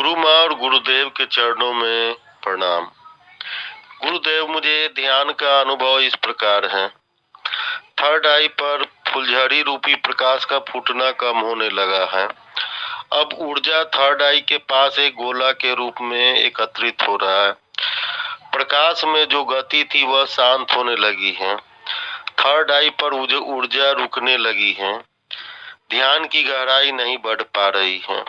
गुरु माँ और गुरुदेव के चरणों में प्रणाम। गुरुदेव, मुझे ध्यान का अनुभव इस प्रकार है। थर्ड आई पर फुलझड़ी रूपी प्रकाश का फूटना कम होने लगा है। अब ऊर्जा थर्ड आई के पास एक गोला के रूप में एकत्रित हो रहा है। प्रकाश में जो गति थी वह शांत होने लगी है। थर्ड आई पर ऊर्जा रुकने लगी है। ध्यान की गहराई नहीं बढ़ पा रही है।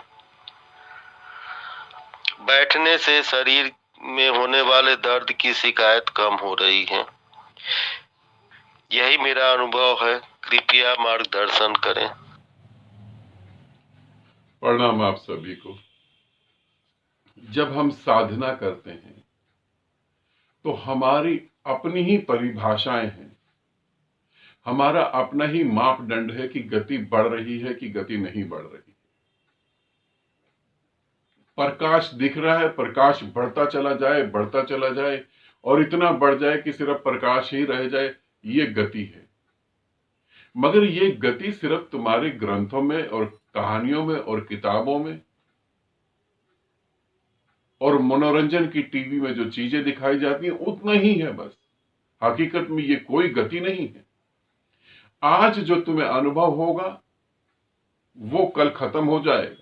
बैठने से शरीर में होने वाले दर्द की शिकायत कम हो रही है। यही मेरा अनुभव है। कृपया मार्गदर्शन करें। प्रणाम आप सभी को। जब हम साधना करते हैं तो हमारी अपनी ही परिभाषाएं हैं, हमारा अपना ही मापदंड है कि गति बढ़ रही है कि गति नहीं बढ़ रही। प्रकाश दिख रहा है, प्रकाश बढ़ता चला जाए और इतना बढ़ जाए कि सिर्फ प्रकाश ही रह जाए, ये गति है। मगर ये गति सिर्फ तुम्हारे ग्रंथों में और कहानियों में और किताबों में और मनोरंजन की टीवी में जो चीजें दिखाई जाती हैं उतना ही है बस। हकीकत में ये कोई गति नहीं है। आज जो तुम्हें अनुभव होगा वो कल खत्म हो जाएगा,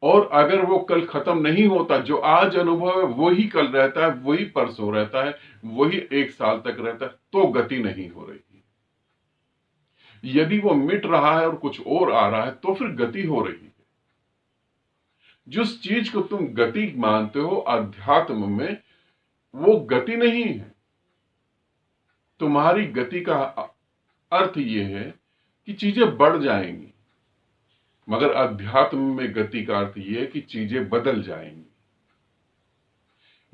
और अगर वो कल खत्म नहीं होता, जो आज अनुभव है वही कल रहता है, वही परसों रहता है, वही एक साल तक रहता है, तो गति नहीं हो रही। यदि वो मिट रहा है और कुछ और आ रहा है तो फिर गति हो रही है। जिस चीज को तुम गति मानते हो अध्यात्म में, वो गति नहीं है। तुम्हारी गति का अर्थ यह है कि चीजें बढ़ जाएंगी, मगर अध्यात्म में गति का अर्थ यह है कि चीजें बदल जाएंगी।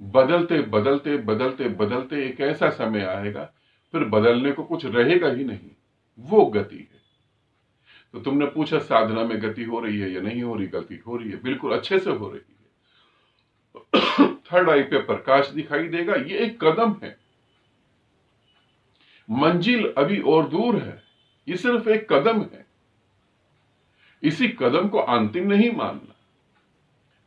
बदलते बदलते बदलते बदलते एक ऐसा समय आएगा फिर बदलने को कुछ रहेगा ही नहीं, वो गति है। तो तुमने पूछा साधना में गति हो रही है या नहीं हो रही। गति हो रही है, बिल्कुल अच्छे से हो रही है। थर्ड आई पे प्रकाश दिखाई देगा, ये एक कदम है। मंजिल अभी और दूर है, ये सिर्फ एक कदम है। इसी कदम को अंतिम नहीं मानना।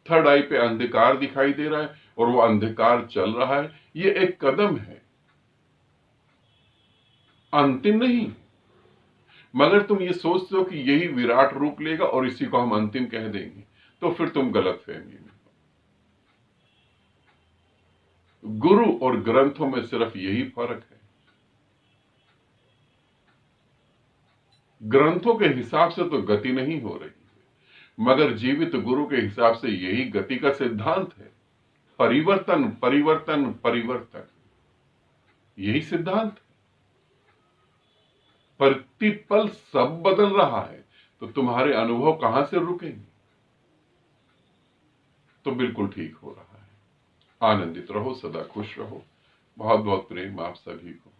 थर्ड आई पे अंधकार दिखाई दे रहा है और वो अंधकार चल रहा है, ये एक कदम है, अंतिम नहीं। मगर तुम ये सोचते हो कि यही विराट रूप लेगा और इसी को हम अंतिम कह देंगे, तो फिर तुम गलत फहमी में। गुरु और ग्रंथों में सिर्फ यही फर्क है। ग्रंथों के हिसाब से तो गति नहीं हो रही है, मगर जीवित गुरु के हिसाब से यही गति का सिद्धांत है। परिवर्तन परिवर्तन परिवर्तन, यही सिद्धांत है। प्रतिपल सब बदल रहा है, तो तुम्हारे अनुभव कहां से रुकेंगे। तो बिल्कुल ठीक हो रहा है। आनंदित रहो, सदा खुश रहो। बहुत बहुत प्रेम आप सभी को।